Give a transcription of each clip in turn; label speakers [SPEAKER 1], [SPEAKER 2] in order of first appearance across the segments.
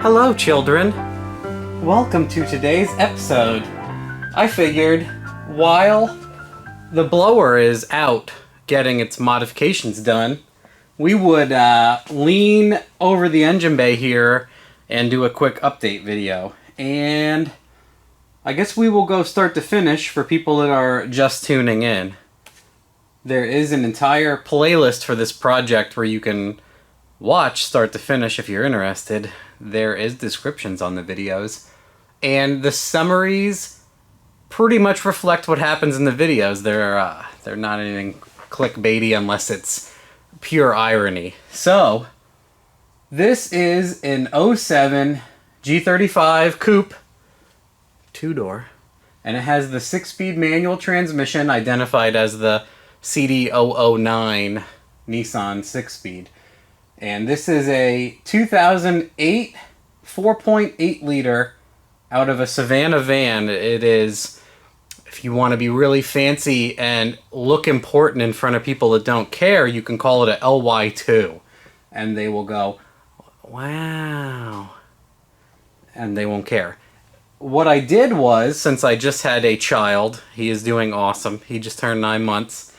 [SPEAKER 1] Hello, children. Welcome to today's episode. I figured while the blower is out getting its modifications done, we would lean over the engine bay here and do a quick update video. And I guess we will go start to finish for people that are just tuning in. There is an entire playlist for this project where you can watch start to finish if you're interested. There is descriptions on the videos. And the summaries pretty much reflect what happens in the videos. They're not anything clickbaity unless it's pure irony. So, this is an 07 G35 Coupe, 2-door, and it has the 6-speed manual transmission identified as the CD009 Nissan 6-speed. And this is a 2008 4.8 liter out of a Savannah van. It is, if you want to be really fancy and look important in front of people that don't care, you can call it a LY2. And they will go, wow. And they won't care. What I did was, since I just had a child, he is doing awesome. He just turned 9 months.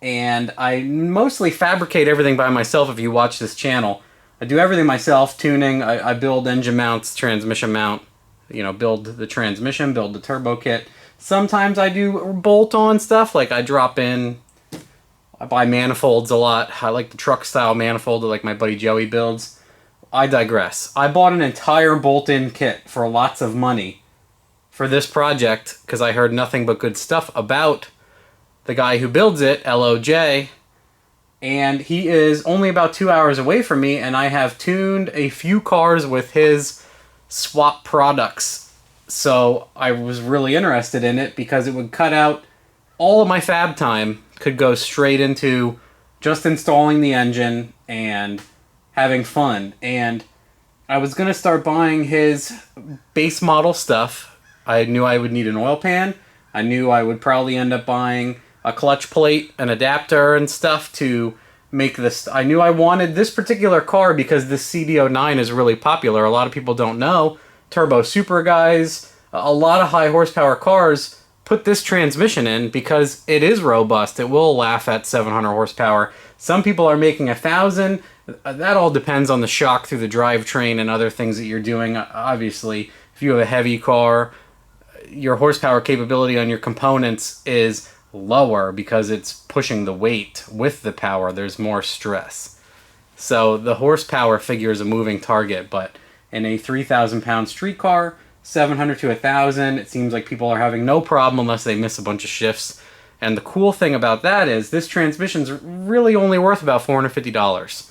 [SPEAKER 1] And I mostly fabricate everything by myself if you watch this channel. I do everything myself, tuning, I build engine mounts, transmission mount, build the transmission, build the turbo kit. Sometimes I do bolt-on stuff, like I buy manifolds a lot. I like the truck-style manifold that like my buddy Joey builds. I digress. I bought an entire bolt-in kit for lots of money for this project because I heard nothing but good stuff about the guy who builds it, LOJ, and he is only about 2 hours away from me, and I have tuned a few cars with his swap products. So I was really interested in it because it would cut out all of my fab time, could go straight into just installing the engine and having fun. And I was going to start buying his base model stuff. I knew I would need an oil pan. I knew I would probably end up buying a clutch plate, an adapter, and stuff to make this. I knew I wanted this particular car because this CD09 is really popular. A lot of people don't know. Turbo Super guys, a lot of high horsepower cars put this transmission in because it is robust. It will laugh at 700 horsepower. Some people are making 1,000. That all depends on the shock through the drivetrain and other things that you're doing. Obviously, if you have a heavy car, your horsepower capability on your components is lower because it's pushing the weight with the power. There's more stress. So the horsepower figure is a moving target, but in a 3,000 pound street car, 700 to 1,000, it seems like people are having no problem unless they miss a bunch of shifts. And the cool thing about that is this transmission's really only worth about $450.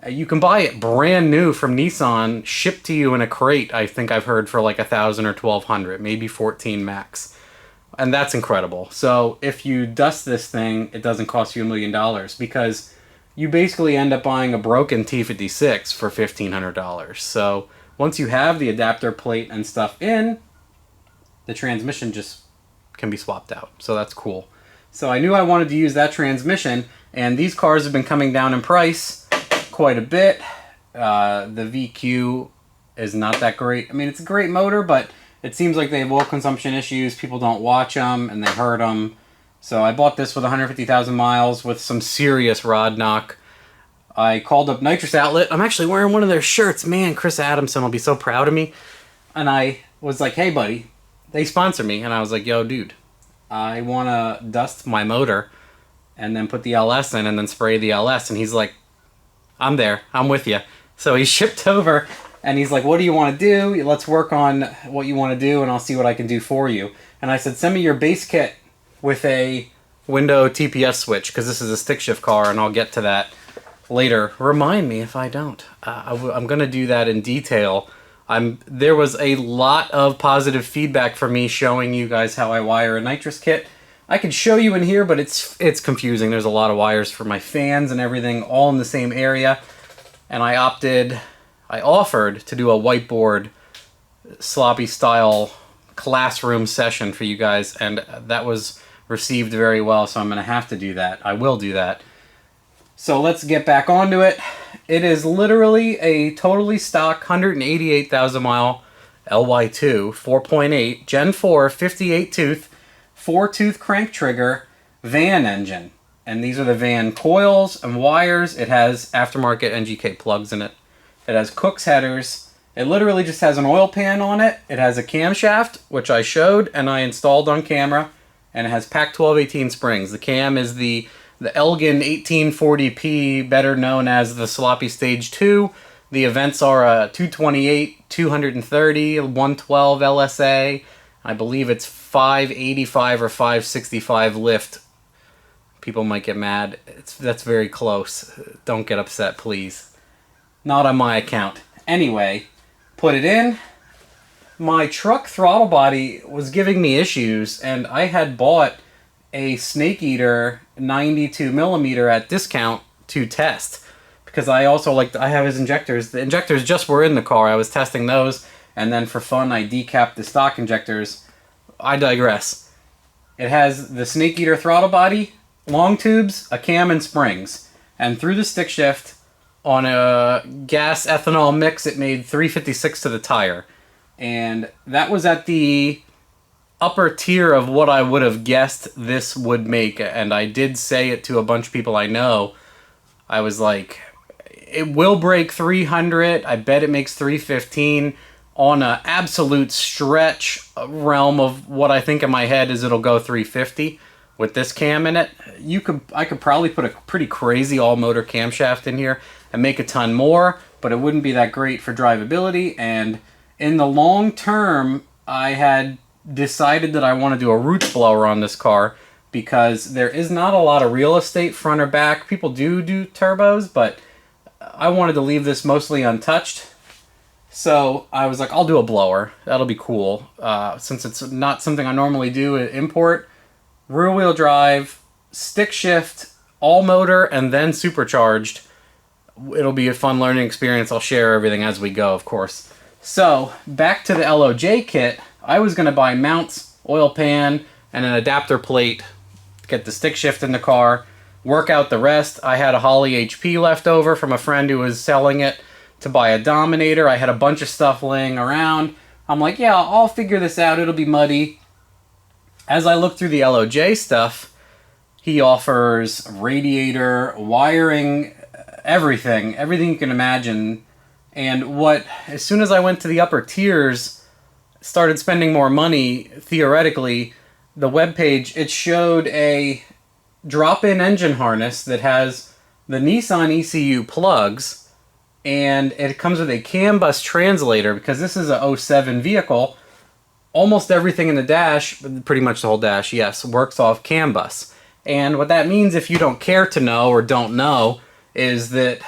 [SPEAKER 1] You can buy it brand new from Nissan, shipped to you in a crate. I think I've heard for like 1,000 or 1,200, maybe 14 max. And that's incredible. So if you dust this thing, it doesn't cost you $1 million because you basically end up buying a broken T56 for $1,500. So once you have the adapter plate and stuff in, the transmission just can be swapped out. So that's cool. So I knew I wanted to use that transmission, and these cars have been coming down in price quite a bit. The VQ is not that great. I mean, it's a great motor, but it seems like they have oil consumption issues. People don't watch them, and they hurt them. So I bought this with 150,000 miles with some serious rod knock. I called up Nitrous Outlet. I'm actually wearing one of their shirts. Man, Chris Adamson will be so proud of me. And I was like, hey, buddy, they sponsor me. And I was like, yo, dude, I want to dust my motor and then put the LS in and then spray the LS. And he's like, I'm there. I'm with you. So he shipped over. And he's like, what do you want to do? Let's work on what you want to do, and I'll see what I can do for you. And I said, send me your base kit with a window TPS switch, because this is a stick shift car, and I'll get to that later. Remind me if I don't. I'm going to do that in detail. There was a lot of positive feedback for me showing you guys how I wire a nitrous kit. I could show you in here, but it's confusing. There's a lot of wires for my fans and everything all in the same area. And I offered to do a whiteboard sloppy style classroom session for you guys, and that was received very well, so I'm going to have to do that. I will do that. So let's get back onto it. it is literally a totally stock 188,000 mile LY2 4.8 Gen 4 58 tooth 4-tooth crank trigger van engine. And these are the van coils and wires. It has aftermarket NGK plugs in it. It has Cook's headers. It literally just has an oil pan on it. It has a camshaft, which I showed and I installed on camera. And it has Pac 1218 springs. The cam is the Elgin 1840p, better known as the Sloppy Stage 2. The events are a 228, 230, 112 LSA. I believe it's 585 or 565 lift. People might get mad. That's very close. Don't get upset, please. Not on my account. Anyway, put it in. My truck throttle body was giving me issues, and I had bought a Snake Eater 92mm at discount to test. Because I also I have his injectors. The injectors just were in the car. I was testing those, and then for fun I decapped the stock injectors. I digress. It has the Snake Eater throttle body, long tubes, a cam, and springs. And through the stick shift, on a gas ethanol mix, it made 356 to the tire. And that was at the upper tier of what I would have guessed this would make. And I did say it to a bunch of people I know. I was like, it will break 300. I bet it makes 315. On an absolute stretch realm of what I think in my head is it'll go 350 with this cam in it. I could probably put a pretty crazy all-motor camshaft in here and make a ton more, but it wouldn't be that great for drivability. And in the long term, I had decided that I want to do a roots blower on this car because there is not a lot of real estate front or back. People do turbos, but I wanted to leave this mostly untouched. So I was like, I'll do a blower. That'll be cool. Since it's not something I normally do import. Rear wheel drive, stick shift, all motor, and then supercharged. It'll be a fun learning experience. I'll share everything as we go, of course. So back to the LOJ kit. I was going to buy mounts, oil pan, and an adapter plate. Get the stick shift in the car. Work out the rest. I had a Holley HP left over from a friend who was selling it to buy a Dominator. I had a bunch of stuff laying around. I'm like, yeah, I'll figure this out. It'll be muddy. As I look through the LOJ stuff, he offers radiator, wiring, everything you can imagine. And as soon as I went to the upper tiers, started spending more money, theoretically, the webpage, it showed a drop-in engine harness that has the Nissan ECU plugs, and it comes with a CAN bus translator because this is a 07 vehicle. Almost everything in the dash, pretty much the whole dash, yes, works off CAN bus. And what that means, if you don't care to know or don't know, is that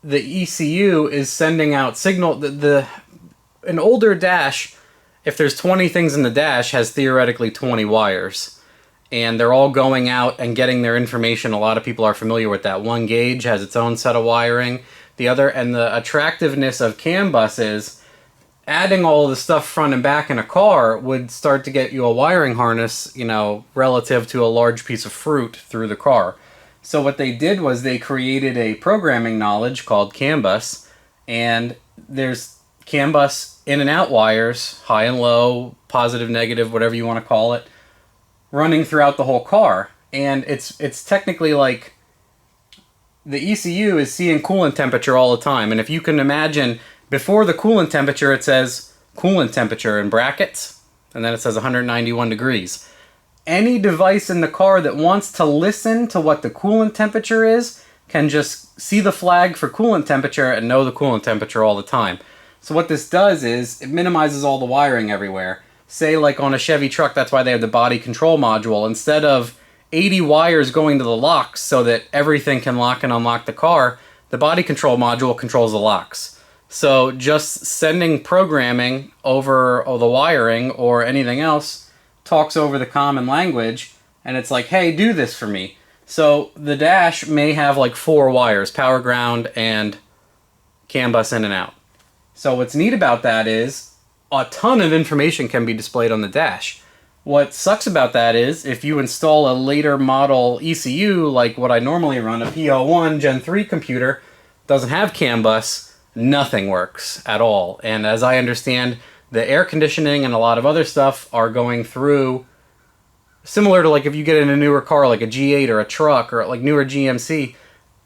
[SPEAKER 1] the ECU is sending out signal. An older dash, if there's 20 things in the dash, has theoretically 20 wires. And they're all going out and getting their information. A lot of people are familiar with that. One gauge has its own set of wiring. And the attractiveness of CAN bus is adding all the stuff front and back in a car would start to get you a wiring harness, relative to a large piece of fruit through the car. So what they did was they created a programming knowledge called CAN bus, and there's CAN bus in and out wires, high and low, positive, negative, whatever you want to call it, running throughout the whole car. And it's technically like the ECU is seeing coolant temperature all the time. And if you can imagine, before the coolant temperature, it says coolant temperature in brackets, and then it says 191 degrees. Any device in the car that wants to listen to what the coolant temperature is can just see the flag for coolant temperature and know the coolant temperature all the time. So what this does is it minimizes all the wiring everywhere. Say like on a Chevy truck, that's why they have the body control module. Instead of 80 wires going to the locks so that everything can lock and unlock the car, the body control module controls the locks. So just sending programming over the wiring or anything else talks over the common language, and it's like, hey, do this for me. So the dash may have like 4 wires, power, ground, and CAN bus in and out. So what's neat about that is a ton of information can be displayed on the dash. What sucks about that is if you install a later model ECU, like what I normally run, a P01 Gen 3 computer, doesn't have CAN bus, nothing works at all. And as I understand, the air conditioning and a lot of other stuff are going through, similar to like if you get in a newer car like a G8 or a truck or like newer GMC,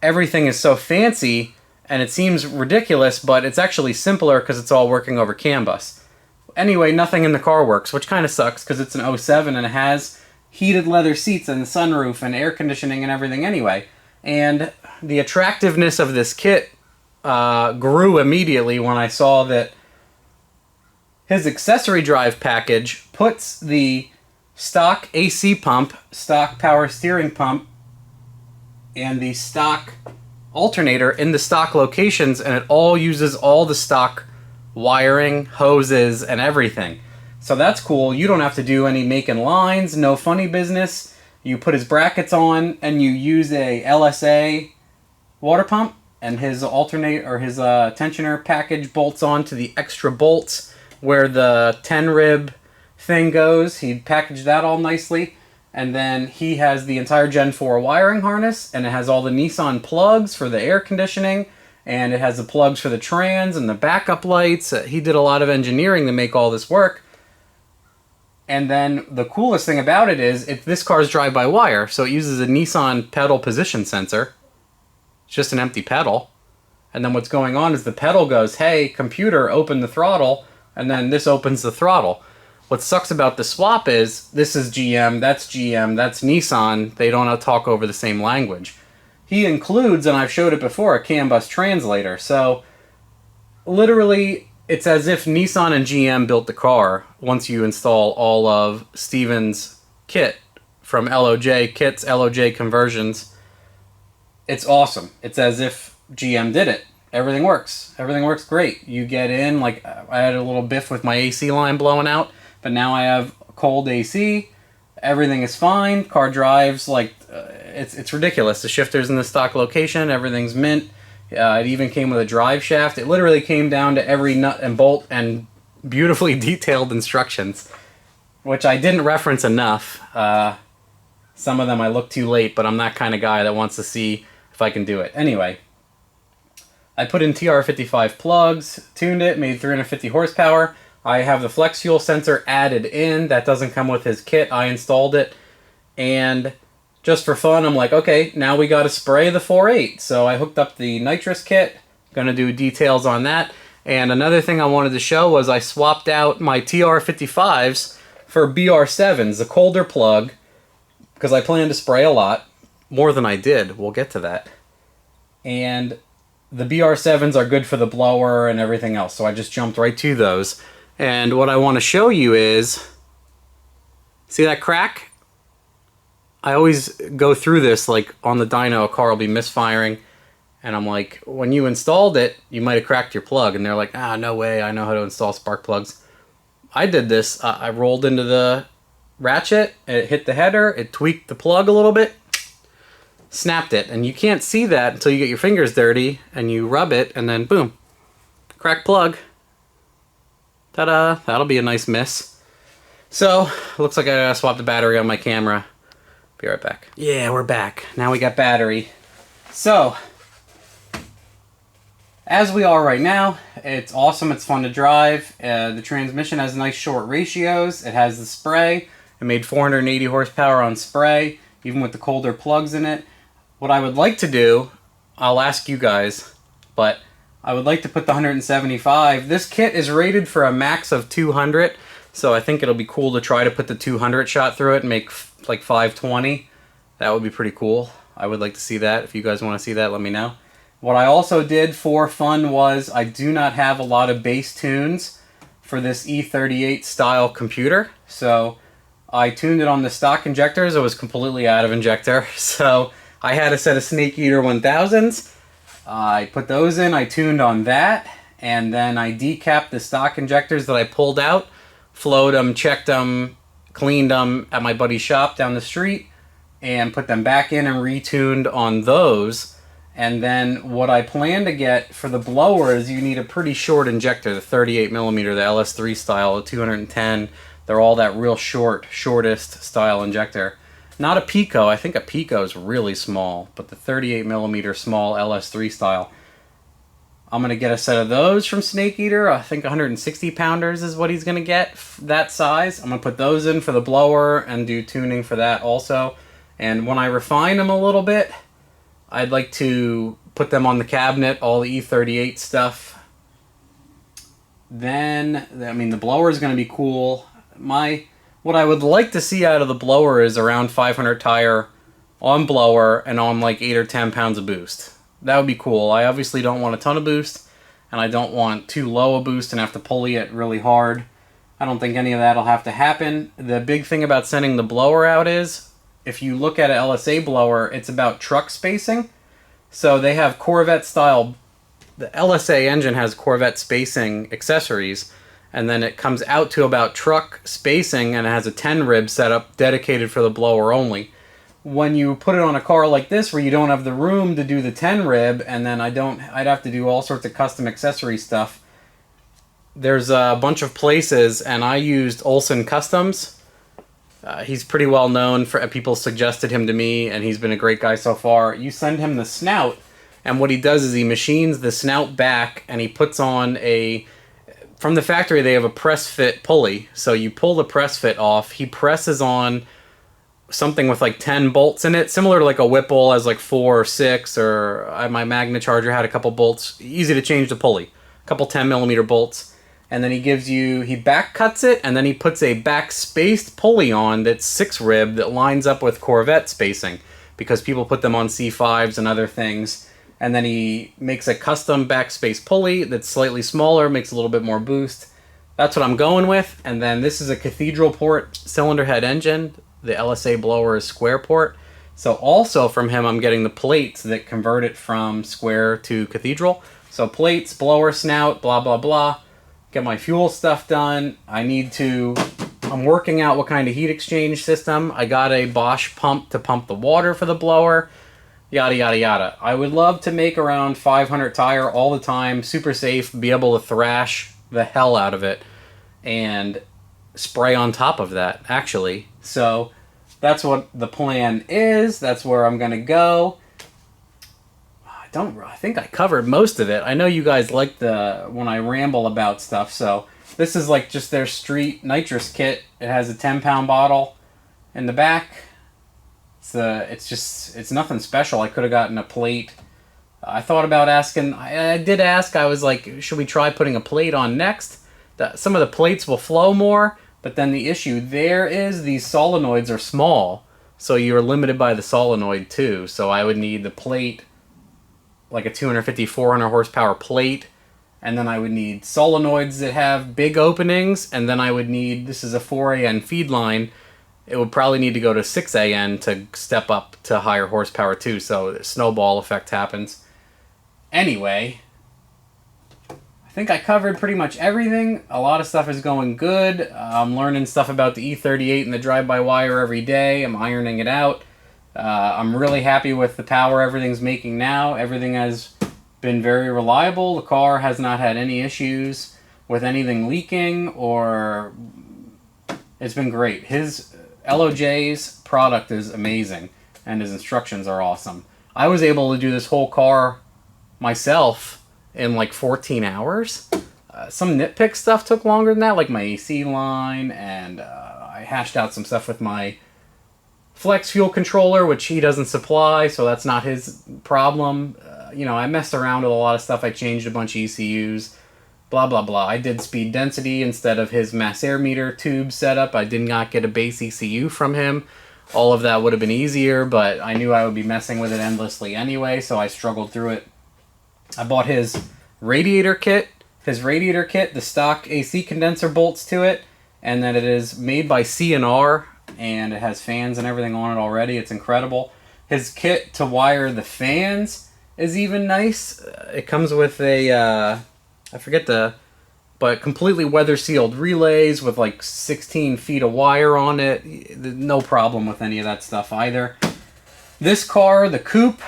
[SPEAKER 1] everything is so fancy and it seems ridiculous, but it's actually simpler because it's all working over CAN bus. Anyway, nothing in the car works, which kind of sucks because it's an '07 and it has heated leather seats and the sunroof and air conditioning and everything anyway. And the attractiveness of this kit grew immediately when I saw that his accessory drive package puts the stock AC pump, stock power steering pump, and the stock alternator in the stock locations, and it all uses all the stock wiring, hoses, and everything. So that's cool. You don't have to do any making lines, no funny business. You put his brackets on and you use a LSA water pump, and his alternate or his tensioner package bolts on to the extra bolts where the 10 rib thing goes. He packaged that all nicely. And then he has the entire Gen 4 wiring harness, and it has all the Nissan plugs for the air conditioning, and it has the plugs for the trans and the backup lights. He did a lot of engineering to make all this work. And then the coolest thing about it is this car's drive-by-wire, so it uses a Nissan pedal position sensor. It's just an empty pedal. And then what's going on is the pedal goes, hey, computer, open the throttle, and then this opens the throttle. What sucks about the swap is this is GM, that's Nissan. They don't talk over the same language. He includes, and I've showed it before, a CAN bus translator. So literally, it's as if Nissan and GM built the car once you install all of Steven's kit from LOJ kits, LOJ conversions. It's awesome. It's as if GM did it. Everything works. Everything works great. You get in, like I had a little biff with my AC line blowing out, but now I have cold AC. Everything is fine. Car drives like it's ridiculous. The shifter's in the stock location. Everything's mint. It even came with a drive shaft. It literally came down to every nut and bolt and beautifully detailed instructions, which I didn't reference enough. Some of them I looked too late, but I'm that kind of guy that wants to see if I can do it. Anyway, I put in TR55 plugs, tuned it, made 350 horsepower. I have the flex fuel sensor added in. That doesn't come with his kit. I installed it. And just for fun, I'm like, okay, now we got to spray the 4.8. So I hooked up the nitrous kit. Going to do details on that. And another thing I wanted to show was I swapped out my TR55s for BR7s, the colder plug, because I plan to spray a lot. More than I did. We'll get to that. And the BR7s are good for the blower and everything else. So I just jumped right to those. And what I want to show you is, see that crack? I always go through this, like on the dyno, a car will be misfiring, and I'm like, when you installed it, you might have cracked your plug, and they're like, ah, no way, I know how to install spark plugs. I did this. I rolled into the ratchet, it hit the header, it tweaked the plug a little bit, snapped it, and you can't see that until you get your fingers dirty, and you rub it, and then boom, cracked plug. Ta-da! That'll be a nice miss. So, looks like I gotta swap the battery on my camera. Be right back. Yeah, we're back. Now we got battery. So, as we are right now, it's awesome. It's fun to drive. The transmission has nice short ratios. It has the spray. It made 480 horsepower on spray, even with the colder plugs in it. What I would like to do, I'll ask you guys, but I would like to put the 175. This kit is rated for a max of 200, so I think it'll be cool to try to put the 200 shot through it and make like 520. That would be pretty cool. I would like to see that. If you guys want to see that, let me know. What I also did for fun was I do not have a lot of bass tunes for this E38 style computer, so I tuned it on the stock injectors. It was completely out of injector, so I had a set of Snake Eater 1000s. I put those in, I tuned on that, and then I decapped the stock injectors that I pulled out, flowed them, checked them, cleaned them at my buddy's shop down the street, and put them back in and retuned on those. And then what I plan to get for the blower is you need a pretty short injector, the 38 millimeter, the LS3 style, the 210. They're all that real shortest style injector. Not a Pico. I think a Pico is really small, but the 38 millimeter small LS3 style. I'm going to get a set of those from Snake Eater. I think 160 pounders is what he's going to get, that size. I'm going to put those in for the blower and do tuning for that also. And when I refine them a little bit, I'd like to put them on the cabinet, all the E38 stuff. Then, I mean, the blower is going to be cool. What I would like to see out of the blower is around 500 tire on blower and on like 8 or 10 pounds of boost. That would be cool. I obviously don't want a ton of boost, and I don't want too low a boost and have to pulley it really hard. I don't think any of that will have to happen. The big thing about sending the blower out is, if you look at an LSA blower, it's about truck spacing. So they have Corvette style, the LSA engine has Corvette spacing accessories, and then it comes out to about truck spacing, and it has a 10 rib setup dedicated for the blower only. When you put it on a car like this where you don't have the room to do the 10 rib, and then I'd have to do all sorts of custom accessory stuff. There's a bunch of places, and I used Olson Customs. He's pretty well known, for people suggested him to me, and he's been a great guy so far. You send him the snout, and what he does is he machines the snout back, and he puts on from the factory they have a press fit pulley. So you pull the press fit off, he presses on something with like 10 bolts in it, similar to like a Whipple has like 4 or 6, or my Magna Charger had a couple bolts. Easy to change the pulley, a couple 10mm bolts, and then he back cuts it, and then he puts a back spaced pulley on that's 6 rib that lines up with Corvette spacing, because people put them on C5s and other things. And then he makes a custom back space pulley that's slightly smaller, makes a little bit more boost. That's what I'm going with. And then this is a cathedral port cylinder head engine. The LSA blower is square port. So also from him, I'm getting the plates that convert it from square to cathedral. So plates, blower, snout, blah, blah, blah. Get my fuel stuff done. I'm working out what kind of heat exchange system. I got a Bosch pump to pump the water for the blower. Yada, yada, yada. I would love to make around 500 tire all the time, super safe, be able to thrash the hell out of it, and spray on top of that, actually. So that's what the plan is. That's where I'm going to go. I think I covered most of it. I know you guys like when I ramble about stuff, so this is like just their street nitrous kit. It has a 10-pound bottle in the back. It's nothing special. I could have gotten a plate. I thought about asking. I did ask. I was like, should we try putting a plate on next? Some of the plates will flow more, but then the issue there is these solenoids are small, so you're limited by the solenoid too. So I would need the plate, like a 250, 400 horsepower plate, and then I would need solenoids that have big openings, and then I would need, this is a 4AN feed line, it would probably need to go to 6AN to step up to higher horsepower too, so the snowball effect happens. Anyway, I think I covered pretty much everything. A lot of stuff is going good. I'm learning stuff about the E38 and the drive-by-wire every day. I'm ironing it out. I'm really happy with the power everything's making now. Everything has been very reliable. The car has not had any issues with anything leaking, or it's been great. His LOJ's product is amazing, and his instructions are awesome. I was able to do this whole car myself in like 14 hours. Some nitpick stuff took longer than that, like my AC line, and I hashed out some stuff with my flex fuel controller, which he doesn't supply, so that's not his problem. I messed around with a lot of stuff. I changed a bunch of ECUs, blah, blah, blah. I did speed density instead of his mass air meter tube setup. I did not get a base ECU from him. All of that would have been easier, but I knew I would be messing with it endlessly anyway, so I struggled through it. I bought his radiator kit. The stock AC condenser bolts to it, and then it is made by C&R, and it has fans and everything on it already. It's incredible. His kit to wire the fans is even nice. It comes with a, but completely weather sealed relays with like 16 feet of wire on it. No problem with any of that stuff either. This car, the coupe,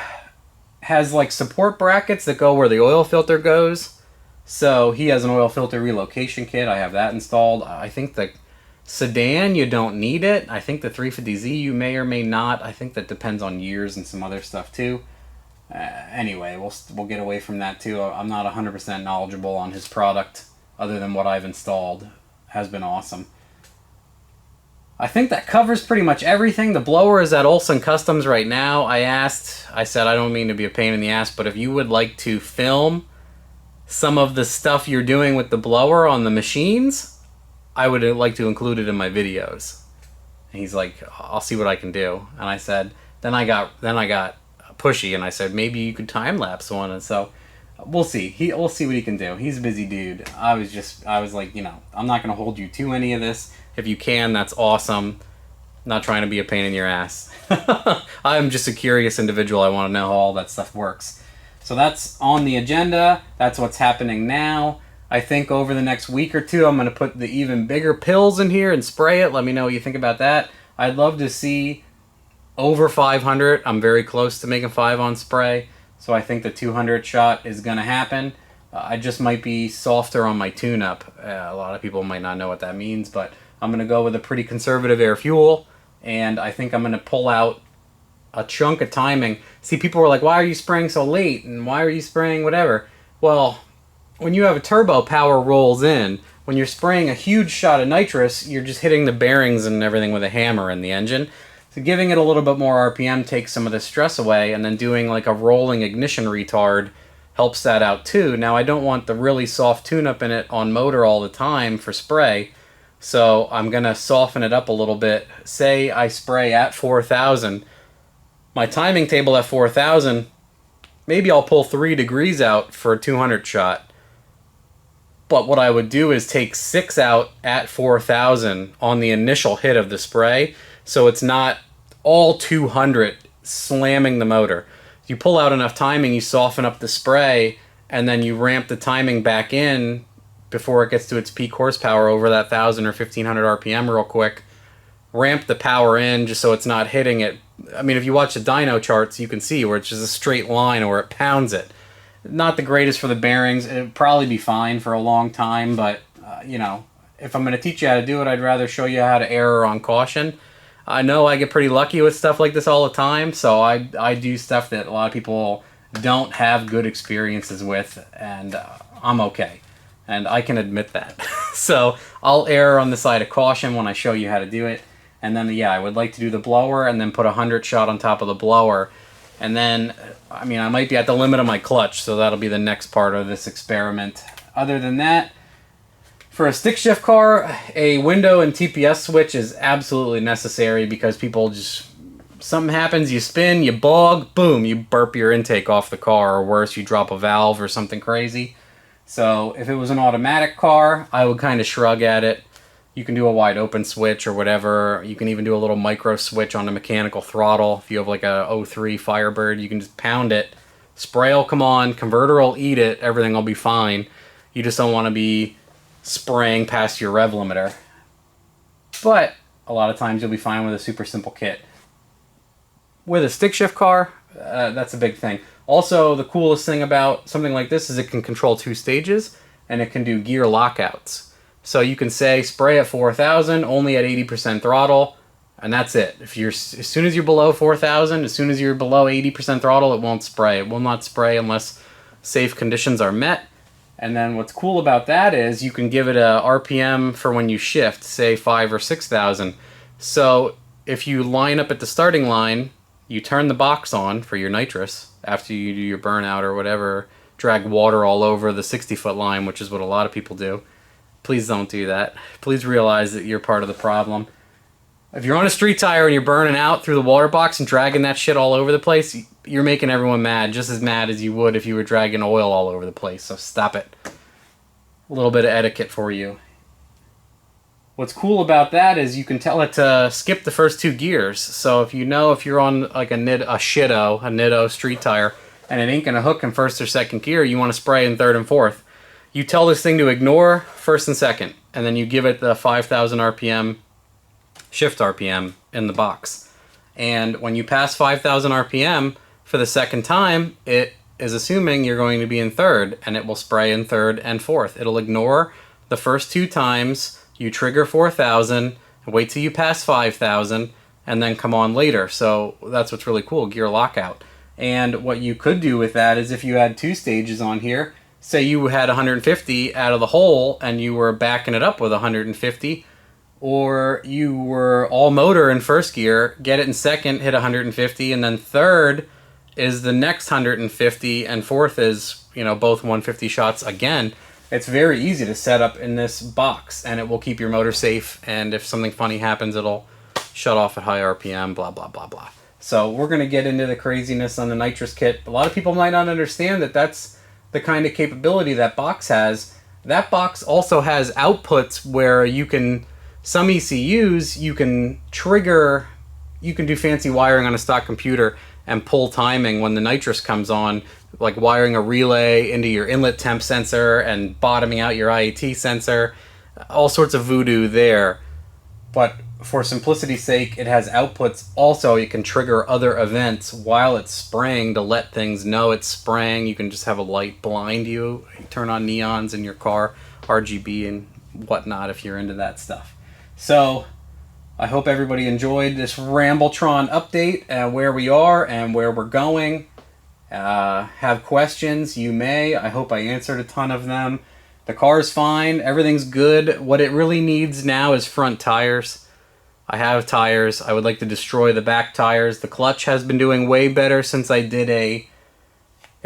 [SPEAKER 1] has like support brackets that go where the oil filter goes. So he has an oil filter relocation kit. I have that installed. I think the sedan, you don't need it. I think the 350Z you may or may not. I think that depends on years and some other stuff too. Anyway, we'll get away from that too. I'm not 100% knowledgeable on his product other than what I've installed. Has been awesome. I think that covers pretty much everything. The blower is at Olson Customs right now. I said I don't mean to be a pain in the ass, but if you would like to film some of the stuff you're doing with the blower on the machines, I would like to include it in my videos. And he's like, I'll see what I can do. And I said, then I got pushy and I said, maybe you could time lapse one. And so we'll see. We'll see what he can do. He's a busy dude. I was like, I'm not going to hold you to any of this. If you can, that's awesome. Not trying to be a pain in your ass. I'm just a curious individual. I want to know how all that stuff works. So that's on the agenda. That's what's happening now. I think over the next week or two, I'm going to put the even bigger pills in here and spray it. Let me know what you think about that. I'd love to see over 500. I'm very close to making 5 on spray. So I think the 200 shot is going to happen. I just might be softer on my tune-up. A lot of people might not know what that means, but I'm going to go with a pretty conservative air fuel. And I think I'm going to pull out a chunk of timing. See, people were like, why are you spraying so late? And why are you spraying whatever? Well, when you have a turbo, power rolls in. When you're spraying a huge shot of nitrous, you're just hitting the bearings and everything with a hammer in the engine. So giving it a little bit more RPM takes some of the stress away, and then doing like a rolling ignition retard helps that out too. Now, I don't want the really soft tune-up in it on motor all the time for spray, so I'm going to soften it up a little bit. Say I spray at 4,000. My timing table at 4,000, maybe I'll pull 3 degrees out for a 200 shot. But what I would do is take 6 out at 4,000 on the initial hit of the spray, so it's not all 200 slamming the motor. You pull out enough timing, you soften up the spray, and then you ramp the timing back in before it gets to its peak horsepower over that 1,000 or 1,500 RPM real quick. Ramp the power in just so it's not hitting it. I mean, if you watch the dyno charts, you can see where it's just a straight line or it pounds it. Not the greatest for the bearings. It'd probably be fine for a long time, but, if I'm going to teach you how to do it, I'd rather show you how to err on caution. I know I get pretty lucky with stuff like this all the time, so I do stuff that a lot of people don't have good experiences with, and I'm okay. And I can admit that. So I'll err on the side of caution when I show you how to do it. And then, I would like to do the blower and then put a 100 shot on top of the blower. And then, I might be at the limit of my clutch, so that'll be the next part of this experiment. Other than that, for a stick shift car, a window and TPS switch is absolutely necessary because people just, something happens, you spin, you bog, boom, you burp your intake off the car, or worse, you drop a valve or something crazy. So if it was an automatic car, I would kind of shrug at it. You can do a wide open switch or whatever. You can even do a little micro switch on a mechanical throttle. If you have like a 03 Firebird, you can just pound it. Spray will come on, converter will eat it, everything will be fine. You just don't want to be spraying past your rev limiter. But a lot of times you'll be fine with a super simple kit. With a stick shift car, that's a big thing. Also, the coolest thing about something like this is it can control 2 stages, and it can do gear lockouts. So you can say spray at 4,000, only at 80% throttle, and that's it. As soon as you're below 4,000, as soon as you're below 80% throttle, it won't spray. It will not spray unless safe conditions are met. And then what's cool about that is you can give it a RPM for when you shift, say 5,000 or 6,000. So if you line up at the starting line, you turn the box on for your nitrous after you do your burnout or whatever, drag water all over the 60-foot line, which is what a lot of people do. Please don't do that. Please realize that you're part of the problem. If you're on a street tire and you're burning out through the water box and dragging that shit all over the place, you're making everyone mad, just as mad as you would if you were dragging oil all over the place, so stop it. A little bit of etiquette for you. What's cool about that is you can tell it to skip the first 2 gears. So if you're on like a Nitto street tire, and it ain't gonna hook in first or second gear, you want to spray in third and fourth. You tell this thing to ignore first and second, and then you give it the 5,000 RPM shift RPM in the box. And when you pass 5,000 RPM for the second time, it is assuming you're going to be in third, and it will spray in third and fourth. It'll ignore the first 2 times. You trigger 4,000, wait till you pass 5,000, and then come on later. So that's what's really cool, gear lockout. And what you could do with that is if you had 2 stages on here, say you had 150 out of the hole and you were backing it up with 150, or you were all motor in first gear, get it in second, hit 150, and then third is the next 150, and fourth is, you know, both 150 shots again. It's very easy to set up in this box, and it will keep your motor safe, and if something funny happens, it'll shut off at high RPM, blah, blah, blah, blah. So we're going to get into the craziness on the nitrous kit. A lot of people might not understand that that's the kind of capability that box has. That box also has outputs where you can, some ECUs, you can trigger, you can do fancy wiring on a stock computer and pull timing when the nitrous comes on, like wiring a relay into your inlet temp sensor and bottoming out your IAT sensor, all sorts of voodoo there. But for simplicity's sake, it has outputs also. You can trigger other events while it's spraying to let things know it's spraying. You can just have a light blind you, turn on neons in your car, RGB and whatnot if you're into that stuff. So I hope everybody enjoyed this Rambletron update and where we are and where we're going. Have questions, you may. I hope I answered a ton of them. The car's fine. Everything's good. What it really needs now is front tires. I have tires. I would like to destroy the back tires. The clutch has been doing way better since I did it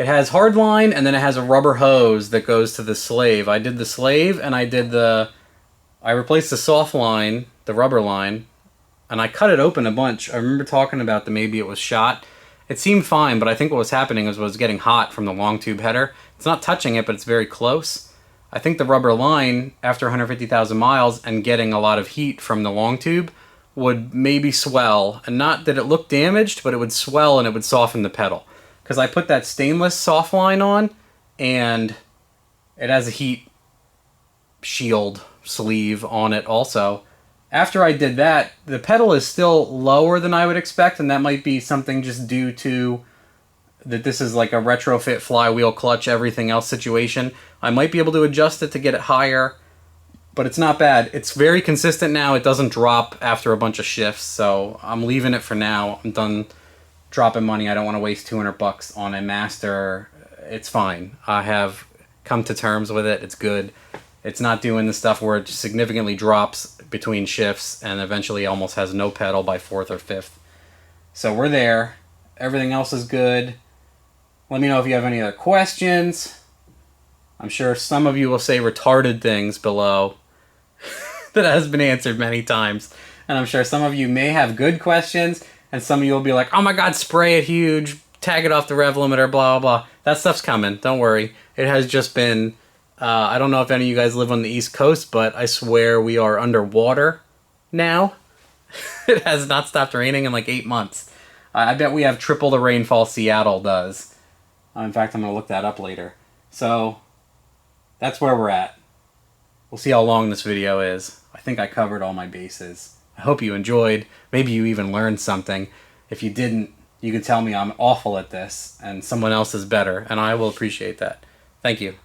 [SPEAKER 1] has hardline, and then it has a rubber hose that goes to the slave. I did the slave, and I replaced the soft line, the rubber line, and I cut it open a bunch. I remember talking about that maybe it was shot. It seemed fine, but I think what was happening was it was getting hot from the long tube header. It's not touching it, but it's very close. I think the rubber line, after 150,000 miles and getting a lot of heat from the long tube, would maybe swell. And not that it looked damaged, but it would swell and it would soften the pedal. Because I put that stainless soft line on, and it has a heat shield sleeve on it also. After I did that, the pedal is still lower than I would expect, and that might be something just due to that this is like a retrofit flywheel clutch everything else situation. I might be able to adjust it to get it higher, but it's not bad. It's very consistent now. It doesn't drop after a bunch of shifts, so I'm leaving it for now. I'm done dropping money. I don't want to waste $200 on a master. It's fine. I have come to terms with it. It's good. It's not doing the stuff where it significantly drops between shifts and eventually almost has no pedal by 4th or 5th. So we're there. Everything else is good. Let me know if you have any other questions. I'm sure some of you will say retarded things below that has been answered many times. And I'm sure some of you may have good questions, and some of you will be like, oh my god, spray it huge, tag it off the rev limiter, blah, blah, blah. That stuff's coming. Don't worry. It has just been... I don't know if any of you guys live on the East Coast, but I swear we are underwater now. It has not stopped raining in like 8 months. I bet we have triple the rainfall Seattle does. In fact, I'm going to look that up later. So, that's where we're at. We'll see how long this video is. I think I covered all my bases. I hope you enjoyed. Maybe you even learned something. If you didn't, you can tell me I'm awful at this, and someone else is better, and I will appreciate that. Thank you.